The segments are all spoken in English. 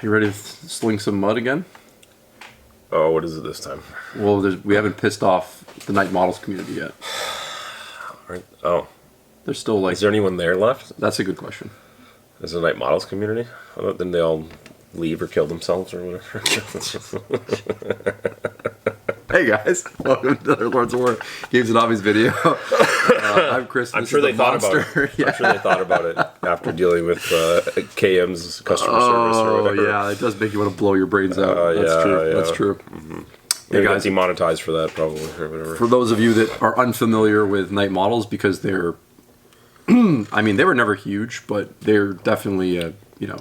You ready to sling some mud again? Oh, what is it this time? Well, we haven't pissed off the Night Models community yet. Right. Oh. There's still like... Is there anyone there left? That's a good question. Is the Night Models community? Then they all leave or kill themselves or whatever. Hey guys, welcome to the Lords of War Games and Hobbies video. I'm Chris. I'm sure they thought about it. Yeah. I'm sure they thought about it after dealing with KM's customer service or whatever. Yeah, it does make you want to blow your brains out. That's true. Yeah. That's true. Mm-hmm. They got demonetized for that probably or whatever. For those of you that are unfamiliar with Night Models, because they're, I mean, they were never huge, but they're definitely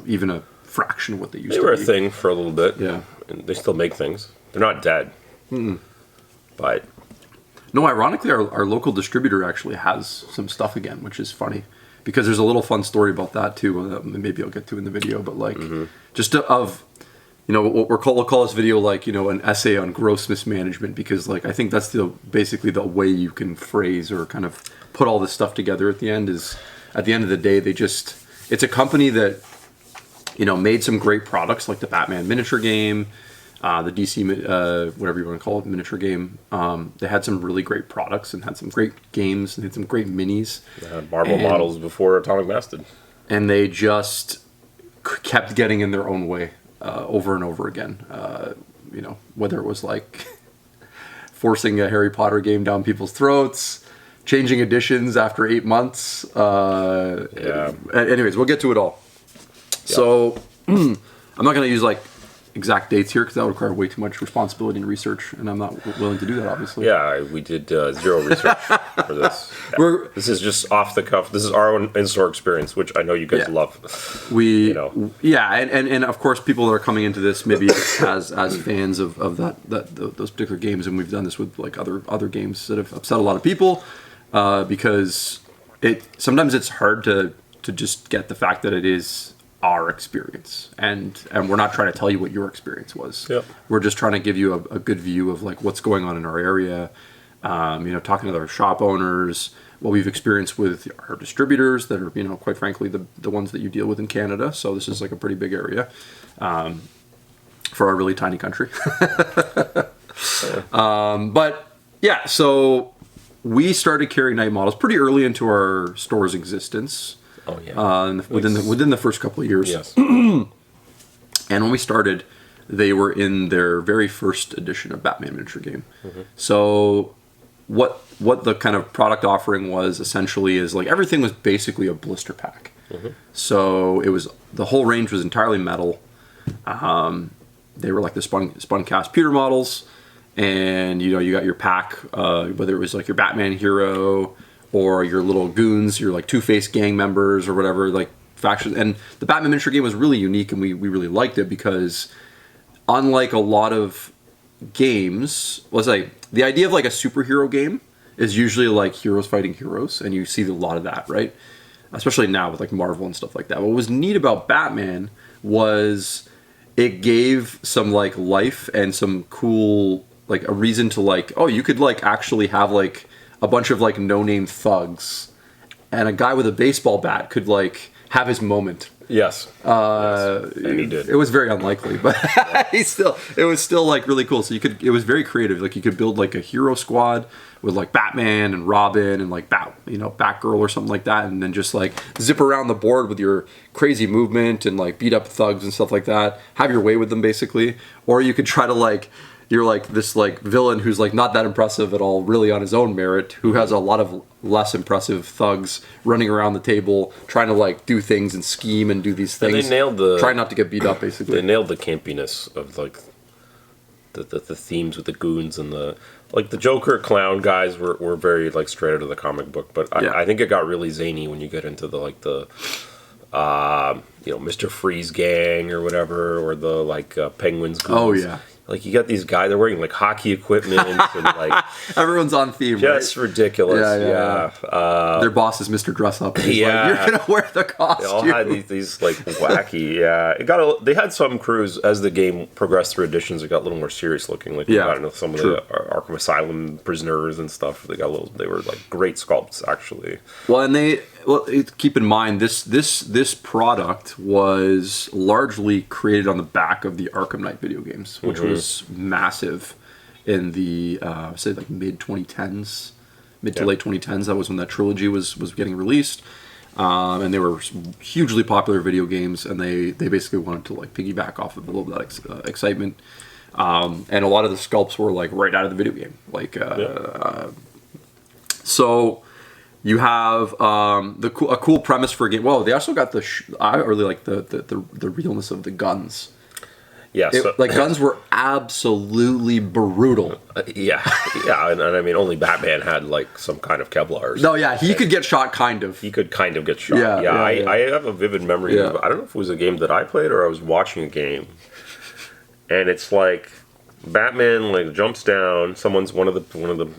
even a fraction of what they used to be. They were a thing for a little bit. Yeah, and they still make things. They're not dead. Mm-mm. But no, ironically, our local distributor actually has some stuff again, which is funny because there's a little fun story about that too. Maybe I'll get to in the video, but like just of what we'll call this video like an essay on gross mismanagement, because like I think that's basically the way you can phrase or kind of put all this stuff together at the end. Is at the end of the day it's a company that made some great products like the Batman miniature game. The DC, whatever you want to call it, miniature game. They had some really great products and had some great games and had some great minis. They had Marvel models before Atomic Mass did. And they just kept getting in their own way over and over again. Whether it was like forcing a Harry Potter game down people's throats, changing editions after 8 months. Anyways, we'll get to it all. Yeah. So I'm not going to use like exact dates here because that would require way too much responsibility and research, and I'm not willing to do that, obviously. Yeah, we did zero research for this. Yeah. This is just off the cuff. This is our own in-store experience, which I know you guys love. And of course, people that are coming into this maybe as fans of those particular games, and we've done this with like other games that have upset a lot of people because sometimes it's hard to just get the fact that it is our experience, and we're not trying to tell you what your experience was. Yep. We're just trying to give you a good view of like what's going on in our area, talking to other shop owners, what we've experienced with our distributors that are quite frankly the ones that you deal with in Canada. So this is like a pretty big area for our really tiny country. So we started carrying Night Models pretty early into our store's existence. Oh yeah. Within the first couple of years. Yes. And when we started, they were in their very first edition of Batman miniature game. Mm-hmm. So what the kind of product offering was essentially is like everything was basically a blister pack. Mm-hmm. So the whole range was entirely metal. They were like the spun cast pewter models, and you got your pack, whether it was like your Batman hero or your little goons, your like Two-Face gang members or whatever, like factions. And the Batman miniature game was really unique, and we really liked it because unlike a lot of games, let's say the idea of like a superhero game is usually like heroes fighting heroes, and you see a lot of that, right? Especially now with like Marvel and stuff like that. What was neat about Batman was it gave some like life and some cool, like a reason to like, oh, you could like actually have like a bunch of like no-name thugs, and a guy with a baseball bat could like have his moment. Yes. And he did. It was very unlikely, but it was still like really cool. So it was very creative. Like you could build like a hero squad with like Batman and Robin and like Batgirl or something like that, and then just like zip around the board with your crazy movement and like beat up thugs and stuff like that. Have your way with them basically, or you could try to like. You're like this like villain who's like not that impressive at all, really on his own merit, who has a lot of less impressive thugs running around the table trying to like do things and scheme and do these things. And they nailed try not to get beat up, basically. They nailed the campiness of like the themes with the goons and the Joker clown guys were very like straight out of the comic book, but I think it got really zany when you get into the Mr. Freeze gang or whatever, or the like Penguins goons. Oh yeah. Like you got these guys, they're wearing like hockey equipment and like everyone's on theme. Just right? Ridiculous. Yeah. Their boss is Mr. Dress Up. Like, you're gonna wear the costume. They all had these like wacky. Yeah, they had some crews as the game progressed through editions. It got a little more serious looking. Like we got into some of the Arkham Asylum prisoners and stuff. They were like great sculpts actually. Well, and keep in mind this product was largely created on the back of the Arkham Knight video games, which was massive in the say like mid to late 2010s. That was when that trilogy was getting released, and they were hugely popular video games, and they basically wanted to like piggyback off of a little bit of that excitement, and a lot of the sculpts were like right out of the video game, like so. You have a cool premise for a game. Well, they also got I really like the realness of the guns. Yeah, like guns were absolutely brutal. Yeah, and I mean, only Batman had like some kind of Kevlar. No, yeah, he could get shot, kind of. He could kind of get shot. Yeah. I have a vivid memory of, I don't know if it was a game that I played or I was watching a game, and it's like Batman like jumps down. Someone's one of the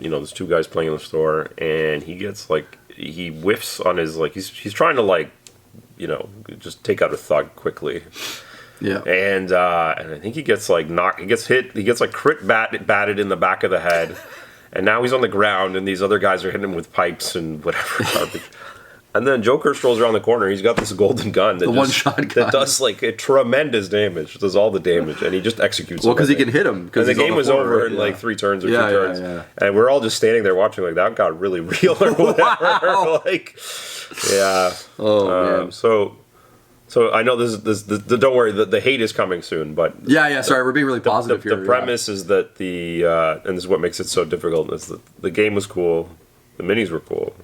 there's two guys playing in the store, and he gets like he whiffs on his like he's trying to like just take out a thug quickly. Yeah, and I think he gets like knocked. He gets hit. He gets like crit batted in the back of the head, and now he's on the ground, and these other guys are hitting him with pipes and whatever garbage. And then Joker strolls around the corner. He's got this golden gun, the one-shot gun that does like a tremendous damage. It does all the damage, and he just executes. Well, because he can hit him. Because the game was over in like 3 turns or 2 turns, and we're all just standing there watching. Like that got really real or whatever. Wow. Like, yeah. Oh man. So I know this don't worry, the hate is coming soon, but sorry, we're being really positive here. The premise is that and this is what makes it so difficult, is that the game was cool, the minis were cool,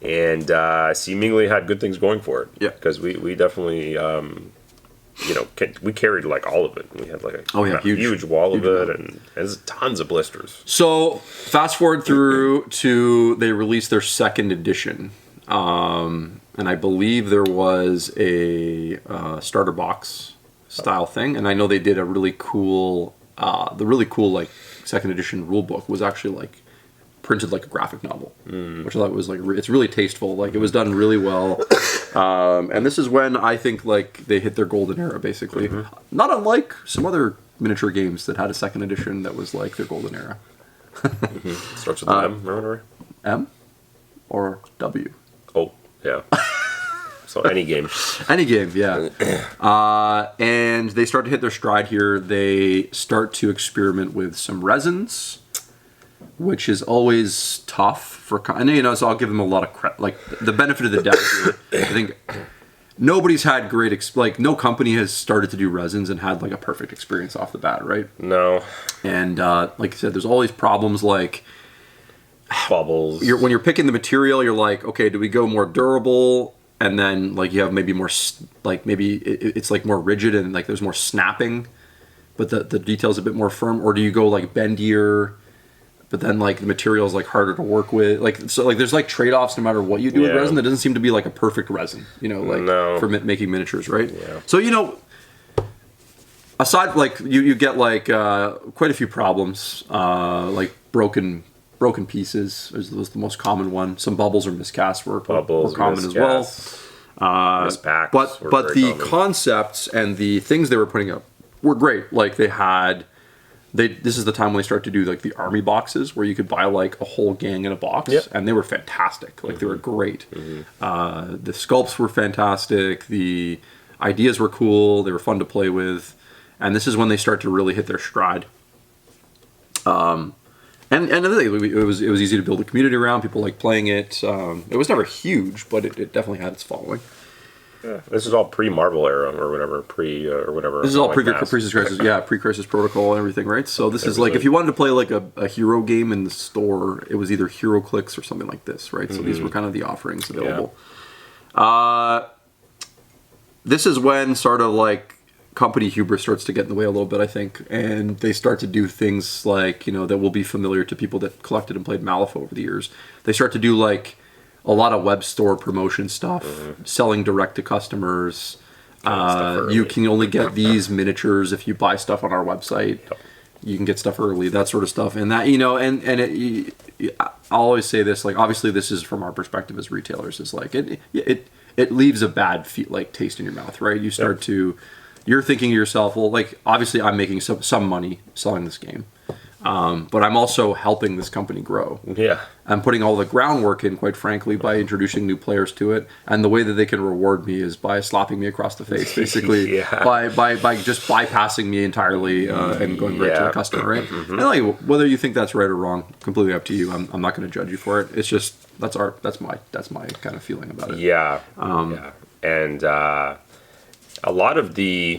and seemingly had good things going for it. Yeah, because we definitely we carried like all of it. We had like a huge wall of it, and there's tons of blisters. So fast forward through to they released their second edition. And I believe there was a starter box style thing, and I know they did a really cool, like second edition rule book was actually like printed like a graphic novel, which I thought was like it's really tasteful. Like it was done really well, and this is when I think like they hit their golden era, basically. Not unlike some other miniature games that had a second edition that was like their golden era. Starts with an M, remember? M or W? Oh, yeah. So any game. Any game, yeah. And they start to hit their stride here. They start to experiment with some resins, which is always tough for... so I'll give them a lot of credit. Like, the benefit of the doubt here, I think nobody's had great... no company has started to do resins and had, like, a perfect experience off the bat, right? No. And, like I said, there's all these problems, like... Bubbles. When you're picking the material, you're like, okay, do we go more durable? And then like you have maybe more like maybe it's like more rigid and like there's more snapping, but the detail's a bit more firm. Or do you go like bendier, but then like the material's like harder to work with? Like so like there's like trade-offs no matter what you do with resin. That doesn't seem to be like a perfect resin, for making miniatures, right? Yeah. So aside like you get like quite a few problems, like broken pieces was the most common one. Some bubbles or miscasts were common as well. Mispacks but the concepts and the things they were putting up were great. Like this is the time when they start to do like the army boxes where you could buy like a whole gang in a box, and they were fantastic. Like they were great. The sculpts were fantastic. The ideas were cool. They were fun to play with, and this is when they start to really hit their stride. And another thing, it was easy to build a community around. People like playing it. It was never huge, but it definitely had its following. Yeah, this is all pre-Marvel era or whatever, or whatever. This is all pre-Crisis, pre-Crisis Protocol and everything, right? So this is like if you wanted to play like a hero game in the store, it was either HeroClix or something like this, right? So these were kind of the offerings available. Yeah. This is when sort of like company hubris starts to get in the way a little bit, I think, and they start to do things like that will be familiar to people that collected and played Malifaux over the years. They start to do like a lot of web store promotion stuff, selling direct to customers. You can only get these miniatures if you buy stuff on our website. You can get stuff early, that sort of stuff, and that I'll always say this, like obviously this is from our perspective as retailers, is like it leaves a bad taste in your mouth, right? You start to. You're thinking to yourself, well, like, obviously I'm making some money selling this game. But I'm also helping this company grow. Yeah. I'm putting all the groundwork in, quite frankly, by introducing new players to it. And the way that they can reward me is by slapping me across the face, basically, by just bypassing me entirely and going right to the customer, right? And like, whether you think that's right or wrong, completely up to you. I'm not going to judge you for it. It's just that's my kind of feeling about it. Yeah. And a lot of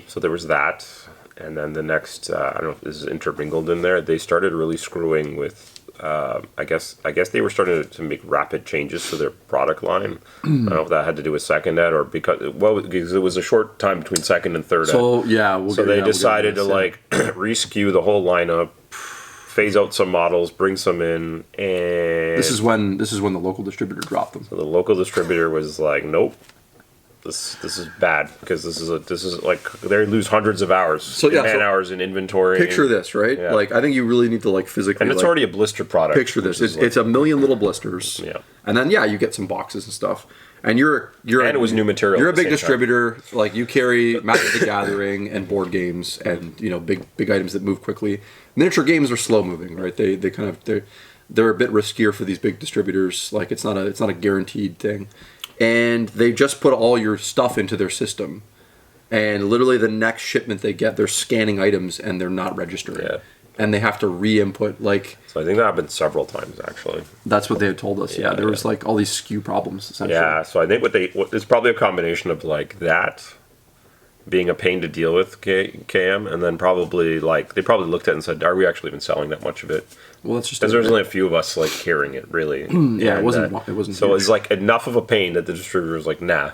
so there was that. And then the next, I don't know if this is intermingled in there, they started really screwing with, I guess they were starting to make rapid changes to their product line. I don't know if that had to do with second ed or because it was a short time between second and third ed. So, yeah. So they decided to like re-skew the whole lineup, phase out some models, bring some in, and... This is when the local distributor dropped them. So the local distributor was like, nope. This is bad because this is like they lose hundreds of hours, hours in inventory. Picture this, right? Yeah. Like I think you really need to like physically. And it's already a blister product. Picture this: it's a million little blisters. Yeah. And then you get some boxes and stuff. And it was new material. You're a big distributor. Like you carry Magic the Gathering and board games and big items that move quickly. Miniature games are slow moving, right? They're a bit riskier for these big distributors. Like it's not a guaranteed thing. And they just put all your stuff into their system. And literally the next shipment they get, they're scanning items and they're not registering. Yeah. And they have to re-input, like... So I think that happened several times, actually. That's what they had told us, yeah. There was, like, all these SKU problems, essentially. Yeah, so I think it's probably a combination of, like, that being a pain to deal with, KM, and then probably, like, they probably looked at it and said, are we actually even selling that much of it? Well, that's just because there's only a few of us like carrying it, really. Yeah, and, it wasn't. So it's like enough of a pain that the distributor was like, nah.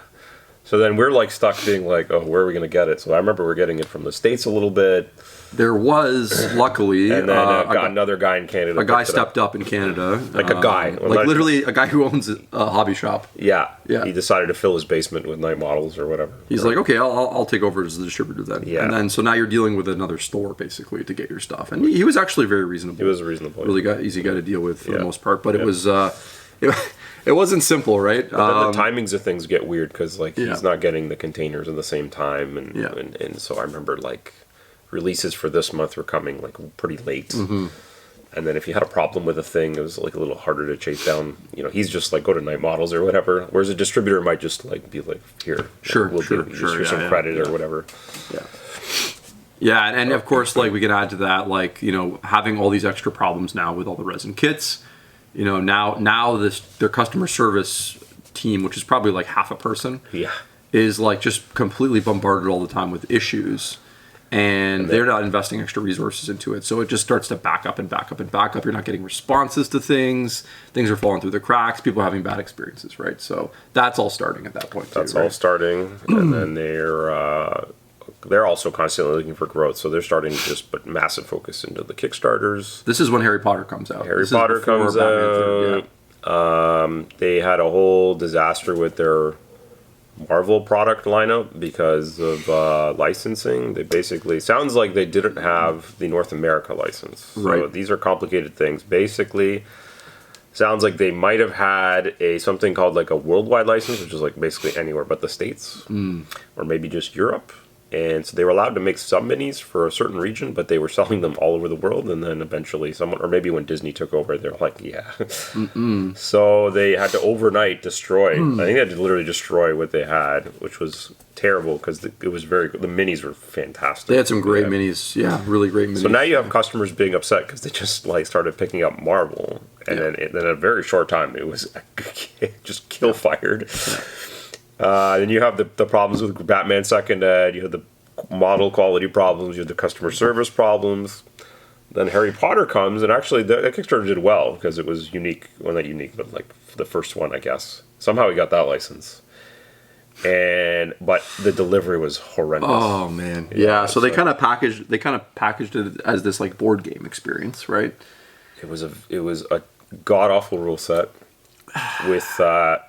So then we're like stuck being like, oh, where are we going to get it? So I remember we're getting it from the States a little bit. There was, luckily, and then another guy in Canada. A guy stepped up in Canada, like a guy, like literally a guy who owns a hobby shop. Yeah. He decided to fill his basement with night models or whatever. He's like, okay, I'll take over as the distributor then. Yeah. And then so now you're dealing with another store basically to get your stuff, and he was actually very reasonable. He was a reasonable, really easy guy to deal with for the most part, but it was. It wasn't simple, right? But then the timings of things get weird because like he's not getting the containers at the same time, and so I remember like releases for this month were coming like pretty late, and then if you had a problem with a thing, it was like a little harder to chase down. He's just like go to Night Models or whatever, whereas a distributor might just like be like, here, we'll give you some credit or whatever. Yeah, and of course, like we can add to that, like having all these extra problems now with all the resin kits. Now their customer service team, which is probably like half a person, is like just completely bombarded all the time with issues, and they're not investing extra resources into it. So it just starts to back up and back up and back up. You're not getting responses to things. Things are falling through the cracks. People are having bad experiences, right? So that's all starting at that point. That's all starting, and then they're also constantly looking for growth, so they're starting to just put massive focus into the Kickstarters. This is when Harry Potter comes out. Harry Potter comes out. They had a whole disaster with their Marvel product lineup because of licensing. They basically sounds like they didn't have the North America license. So these are complicated things. Basically, sounds like they might have had something called like a worldwide license, which is like basically anywhere but the States, or maybe just Europe. And so they were allowed to make some minis for a certain region, but they were selling them all over the world. And then eventually someone, or maybe when Disney took over, they're like, So they had to overnight destroy. I think they had to literally destroy what they had, which was terrible because it was the minis were fantastic. They had some great minis. Yeah, really great minis. So now you have customers being upset because they just like started picking up Marvel. And then in a very short time, it was just kill fired. Then you have the problems with Batman Second Ed, you have the model quality problems, you have the customer service problems. Then Harry Potter comes, and actually the Kickstarter did well because it was unique. Well, not unique, but like the first one, I guess. Somehow he got that license. But the delivery was horrendous. Oh man, yeah. So they kind of packaged it as this like board game experience, right? It was a god awful rule set with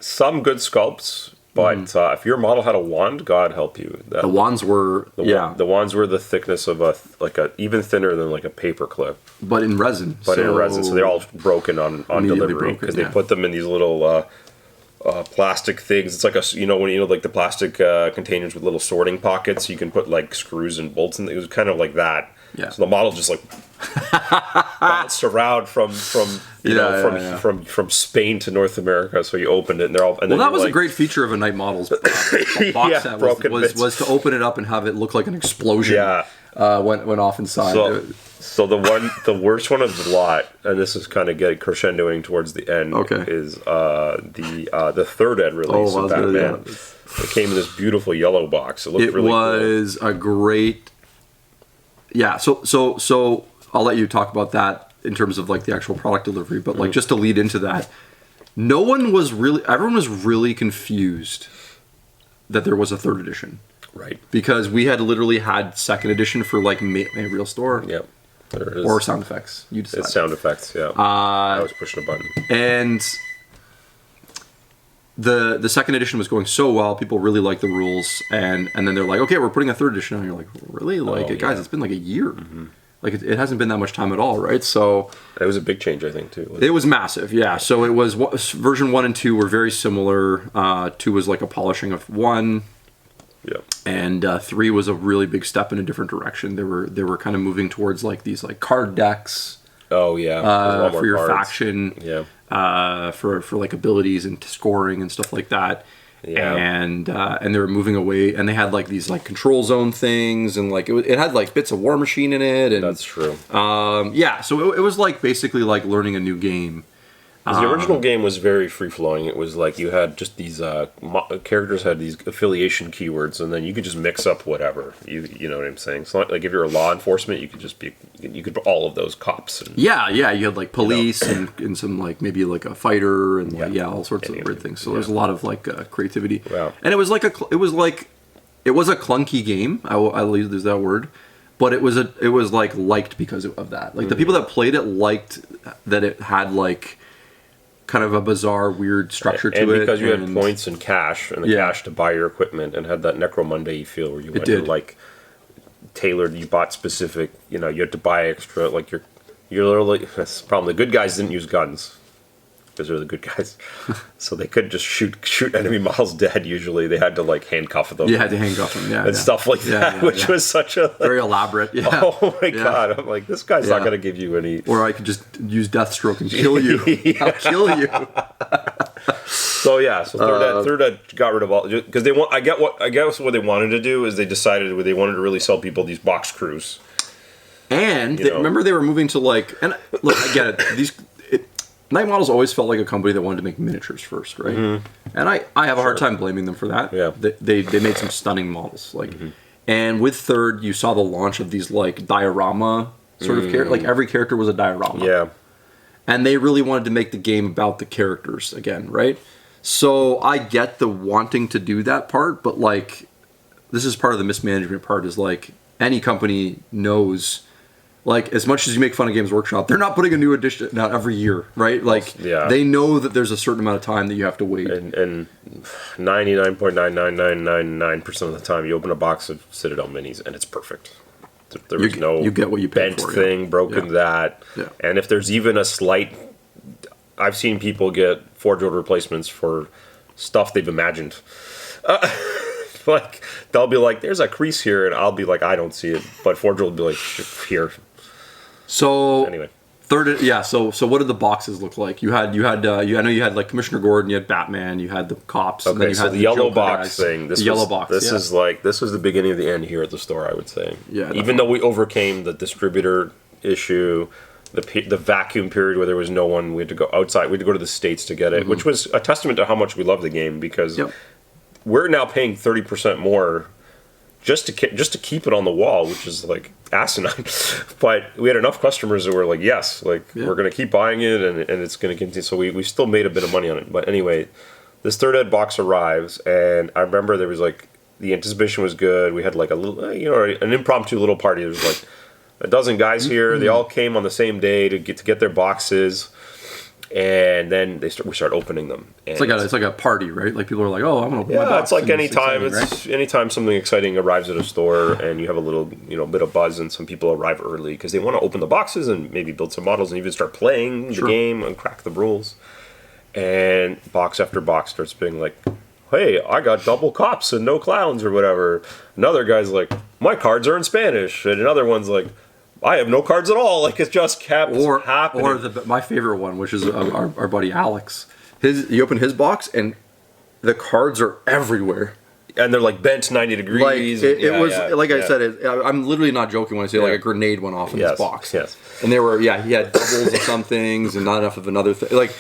some good sculpts. But if your model had a wand, God help you. The wands were the wands were the thickness of even thinner than like a paper clip. But in resin. So they're all broken on delivery because they put them in these little plastic things. It's like like the plastic containers with little sorting pockets. You can put like screws and bolts in. It was kind of like that. Yeah. So the model just like bounced around from Spain to North America. So you opened it, and they're all. And well, then that was like, a great feature of a Night Models box set was to open it up and have it look like an explosion. Yeah. Went off inside. So the worst one of the lot, and this is kind of getting crescendoing towards the end, is the third ed release of Batman. It came in this beautiful yellow box. It looked really cool. It was a great. Yeah. So I'll let you talk about that in terms of like the actual product delivery, but like just to lead into that, everyone was really confused that there was a third edition. Right. Because we had literally had second edition for like Real Store. Yep. There it is. Or sound effects. You decide. It's sound effects, yeah. I was pushing a button. And the second edition was going so well, people really liked the rules, and then they're like, okay, we're putting a third edition on. You're like, really? Like, guys, it's been like a year. Mm-hmm. Like, it hasn't been that much time at all, right? So it was a big change, I think, too. It was massive, yeah. So it was version 1 and 2 were very similar. 2 was like a polishing of 1. Yeah. And 3 was a really big step in a different direction. They were kind of moving towards like these like card decks. Oh yeah. For your cards. faction. Yeah. For like abilities and scoring and stuff like that. Yeah. And they were moving away, and they had like these like control zone things, and like it had like bits of War Machine in it. And that's true. Yeah. So it was like basically like learning a new game. The original game was very free-flowing. It was like you had just these characters had these affiliation keywords, and then you could just mix up whatever. You know what I'm saying? So like if you're a law enforcement, you could put all of those cops. And, yeah. You had like police and some like maybe like a fighter and all sorts of weird things. So there's a lot of like creativity. Wow. And it was a clunky game. I'll use that word. But it was like liked because of that. Like the people that played it liked that it had like kind of a bizarre, weird structure to it. And because you had points and cash, and the cash to buy your equipment, and had that Necromunda feel where you went to like tailored, you bought specific, you had to buy extra, like you're literally, that's the problem. The good guys didn't use guns, because they're the good guys. So they couldn't just shoot enemy models dead usually. They had to like handcuff them. You had to handcuff them, and stuff like that, which was such a... very elaborate, Oh my God. I'm like, this guy's not going to give you any... Or I could just use Deathstroke and kill you. I'll kill you. So third ed got rid of all... Because they want... I guess what they wanted to do is they decided they wanted to really sell people these box crews. And remember they were moving to like... And look, I get it. Night Models always felt like a company that wanted to make miniatures first, right? Mm-hmm. And I have a hard time blaming them for that. Yeah. They made some stunning models. Like, and with third, you saw the launch of these like diorama sort of characters. Like every character was a diorama. Yeah. And they really wanted to make the game about the characters again, right? So I get the wanting to do that part, but like this is part of the mismanagement part. Is like any company knows. Like, as much as you make fun of Games Workshop, they're not putting a new edition out every year, right? Like, they know that there's a certain amount of time that you have to wait. And 99.99999% of the time, you open a box of Citadel minis, and it's perfect. There was you get what you paid bent for, thing, broken that. Yeah. And if there's even a slight... I've seen people get Forge World replacements for stuff they've imagined. Like, they'll be like, there's a crease here, and I'll be like, I don't see it. But Forge World will be like, here. So anyway, third, yeah. So what did the boxes look like? I know you had like Commissioner Gordon, you had Batman, you had the cops. Okay, and then you so had the yellow Joker box guys. thing. This was the beginning of the end here at the store. I would say. Yeah. Definitely. Even though we overcame the distributor issue, the vacuum period where there was no one, we had to go outside. We had to go to the States to get it, which was a testament to how much we love the game because we're now paying 30% more. Just to keep it on the wall, which is like asinine, but we had enough customers that were like, yes, like we're going to keep buying it, and it's going to continue. So we still made a bit of money on it. But anyway, this third ed box arrives, and I remember there was like the anticipation was good. We had like a little, an impromptu little party. There was like a dozen guys here. They all came on the same day to get their boxes. And then we start opening them. And it's like a party, right? Like people are like, "Oh, I'm gonna open my box." It's like anytime exciting, anytime something exciting arrives at a store and you have a little bit of buzz and some people arrive early because they want to open the boxes and maybe build some models and even start playing the game and crack the rules. And box after box starts being like, "Hey, I got double cops and no clowns or whatever." Another guy's like, "My cards are in Spanish," and another one's like, I have no cards at all. Like, it just kept happening. Or my favorite one, which is our buddy Alex. You open his box and the cards are everywhere. And they're like bent 90 degrees. I said, I'm literally not joking when I say like a grenade went off in this box. Yes. And he had doubles of some things and not enough of another thing. Like,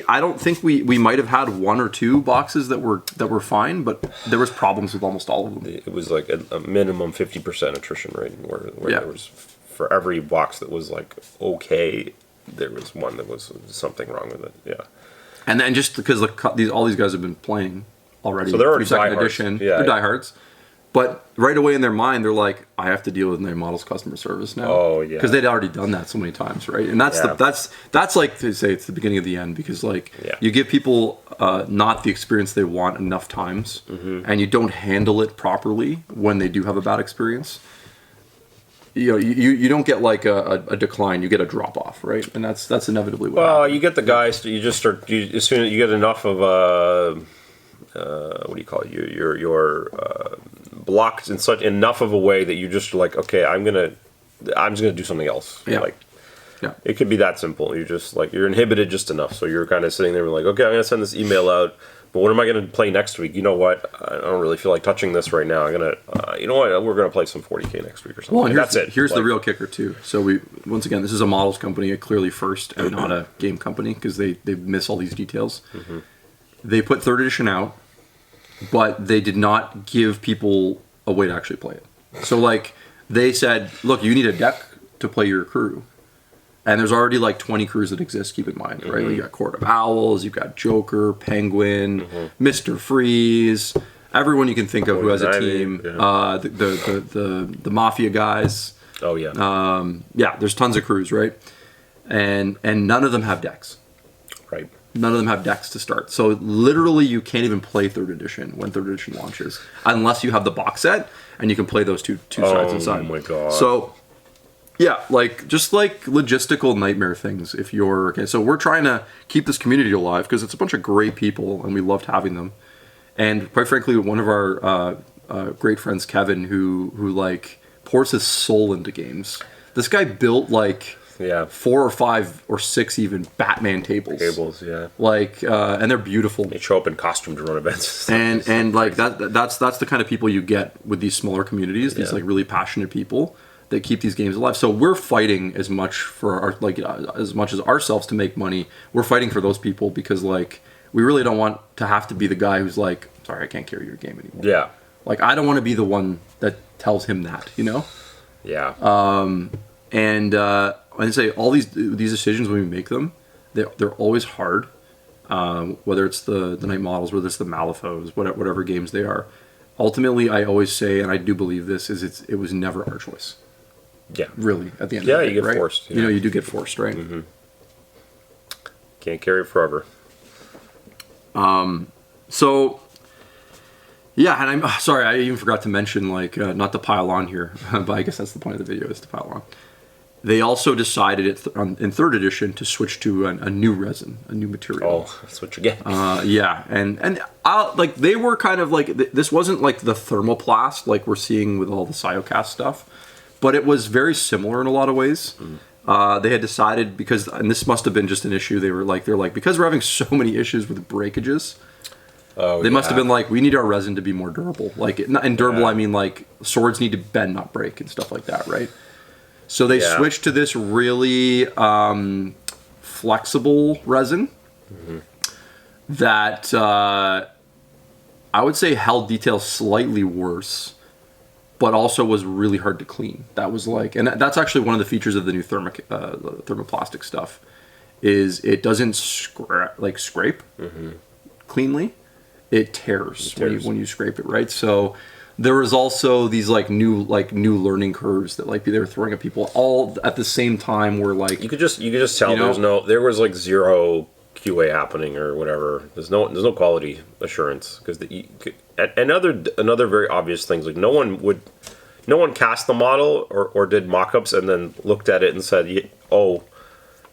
I don't think we might have had one or two boxes that were fine, but there was problems with almost all of them. It was like a minimum 50% attrition rate, where there was, for every box that was like okay, there was one that was something wrong with it. Yeah. And then just because all these guys have been playing already, so they're already second edition, they're diehards. But right away in their mind, they're like, I have to deal with my model's customer service now. Oh yeah, because they'd already done that so many times, right? And that's like to say it's the beginning of the end, because you give people not the experience they want enough times, and you don't handle it properly when they do have a bad experience. You don't get like a decline, you get a drop off, right? And that's inevitably what happens. You get the guys. You just start. As soon as you get enough of what do you call it? Your blocked in such enough of a way that you just like, okay, I'm just gonna do something else. It could be that simple. You're just like, you're inhibited just enough, so you're kind of sitting there like, okay, I'm gonna send this email out, but what am I gonna play next week? You know what? I don't really feel like touching this right now. I'm gonna, you know what? We're gonna play some 40K next week or something. Well, and that's it. Here's the real kicker too. So once again, this is a models company, clearly first, and not a game company, because they miss all these details. They put third edition out, but they did not give people a way to actually play it. So like, they said, look, you need a deck to play your crew. And there's already like 20 crews that exist, keep in mind, right? You got Court of Owls, you've got Joker, Penguin, Mr. Freeze, everyone you can think of who has a team. The Mafia guys. Oh yeah. There's tons of crews, right? And none of them have decks. Right. None of them have decks to start. So literally you can't even play third edition when third edition launches, unless you have the box set and you can play those two sides inside. Oh my god. So yeah, just like logistical nightmare things. So we're trying to keep this community alive because it's a bunch of great people and we loved having them. And quite frankly, one of our great friends, Kevin, who like pours his soul into games. This guy built 4 or 5 or 6 even Batman tables. And they're beautiful. They show up in costume to run events. And like that's the kind of people you get with these smaller communities. These like really passionate people that keep these games alive. So we're fighting as much for as much as ourselves to make money. We're fighting for those people because we really don't want to have to be the guy who's like, sorry, I can't carry your game anymore. Yeah. I don't want to be the one that tells him that, Yeah. And I say all these decisions when we make them, they're always hard. Whether it's the Night Models, whether it's the Malifaux, whatever games they are. Ultimately, I always say, and I do believe this, it was never our choice. Yeah. Really, at the end of the day, you get right? forced. You do get forced, right? Can't carry it forever. So, yeah, and I'm sorry, I even forgot to mention, not to pile on here, but I guess that's the point of the video, is to pile on. They also decided in third edition to switch to a new resin, a new material. Oh, that's what you get. And they were kind of this wasn't like the thermoplast like we're seeing with all the Cyocast stuff, but it was very similar in a lot of ways. They had decided and this must have been just an issue. They're like because we're having so many issues with breakages. They must have been like, we need our resin to be more durable. And durable, I mean swords need to bend, not break, and stuff like that, right? So they switched to this really flexible resin that I would say held details slightly worse, but also was really hard to clean. That was and that's actually one of the features of the new thermoplastic stuff, is it doesn't scrape cleanly. It tears, when you scrape it, right? So there was also these new learning curves that they were throwing at people all at the same time. Where you could just tell there was zero QA happening or whatever. There's no quality assurance because another very obvious things no one cast the model or did mock-ups and then looked at it and said, oh.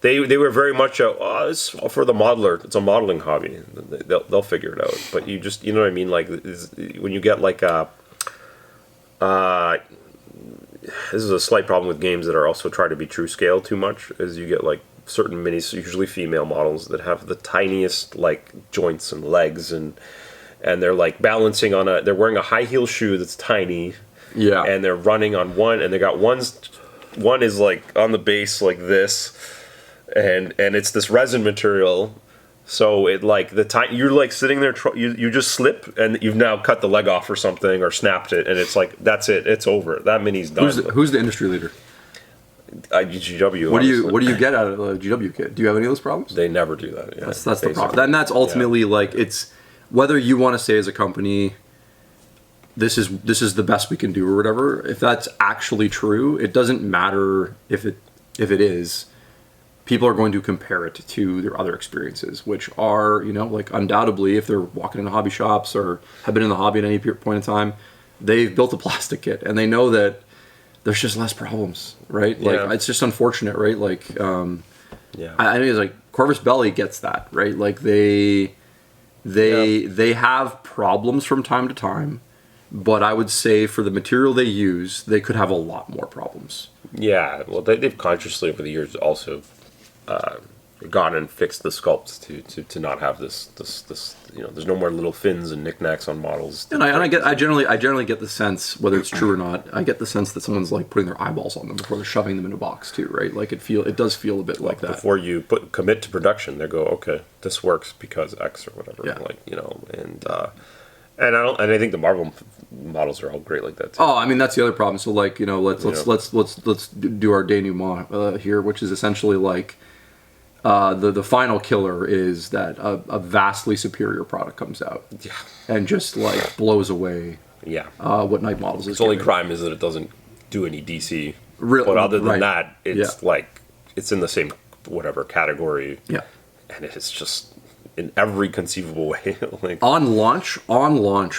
They were very much it's for the modeler. It's a modeling hobby. They'll figure it out. But you just, you know what I mean? When you get this is a slight problem with games that are also try to be true scale too much, is you get like certain minis, usually female models, that have the tiniest like joints and legs, and they're like balancing on they're wearing a high heel shoe that's tiny, and they're running on one, and they got one is like on the base like this, and it's this resin material. So it like you're like sitting there, you just slip and you've now cut the leg off or something or snapped it, and it's like that's it, it's over. That mini's done. Who's the industry leader? GW. What do you get out of a GW kit? Do you have any of those problems? They never do that. Yeah, that's the problem. And that's ultimately like it's whether you want to say as a company, this is the best we can do or whatever. If that's actually true, it doesn't matter if it is. People are going to compare it to their other experiences, which are, like undoubtedly, if they're walking into hobby shops or have been in the hobby at any point in time, they've built a plastic kit and they know that there's just less problems, right? Like it's just unfortunate, right? Like, I mean, it's like Corvus Belli gets that, right? Like they have problems from time to time, but I would say for the material they use, they could have a lot more problems. Yeah, well, they've consciously over the years also gone and fixed the sculpts to not have this there's no more little fins and knickknacks on models. And I generally get the sense, whether it's true or not, I get the sense that someone's like putting their eyeballs on them before they're shoving them in a box too, right? Like it does feel a bit like that. Before you commit to production, they go, okay, this works because X or whatever. Yeah. Like, and I think the Marvel models are all great like that too. Oh, I mean that's the other problem. So like, let's do our denouement here, which is essentially like the final killer is that a vastly superior product comes out, and just like blows away, what Night Models is. Its only crime is that it doesn't do any DC. But other than that, it's like it's in the same whatever category. Yeah, and it's just in every conceivable way. Like on launch,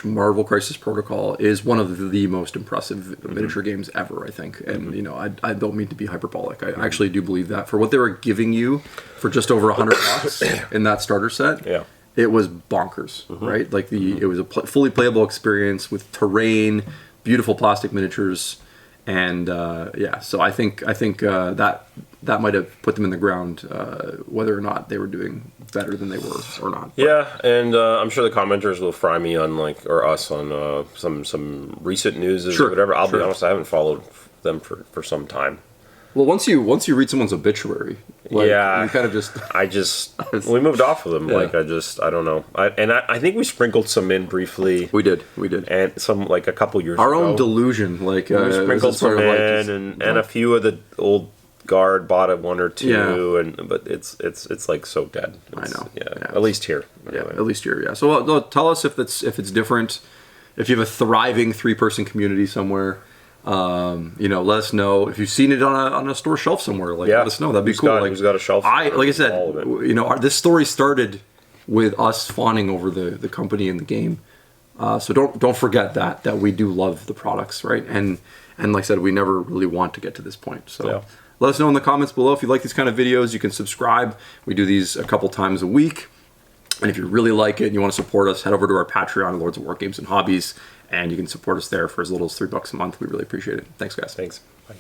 Marvel Crisis Protocol is one of the most impressive miniature games ever, I think. And I don't mean to be hyperbolic. I actually do believe that for what they were giving you for just over $100 in that starter set, it was bonkers, right? Like it was a fully playable experience with terrain, beautiful plastic miniatures, and so I think that might have put them in the ground, whether or not they were doing better than they were or not. Yeah, and I'm sure the commenters will fry me on us on some recent news or whatever. I'll be honest, I haven't followed them for some time. Well, once you read someone's obituary, you kind of we moved off of them. Yeah. Like I don't know. I think we sprinkled some in briefly. We did, and some like a couple years our ago. Own delusion, like we sprinkled some in, and a few of the old guard bought one or two, but it's like so dead. I know. At least here. Anyway. At least here. Yeah. So tell us if it's different. If you have a thriving 3-person community somewhere. Let us know if you've seen it on a store shelf somewhere. Like, let us know. That'd be cool. Who's got a shelf? Like I said, this story started with us fawning over the company and the game. So don't forget that we do love the products, right? And like I said, we never really want to get to this point. So let us know in the comments below if you like these kind of videos. You can subscribe. We do these a couple times a week. And if you really like it and you want to support us, head over to our Patreon, Lords of War Games and Hobbies, and you can support us there for as little as $3 a month. We really appreciate it. Thanks, guys. Thanks. Bye.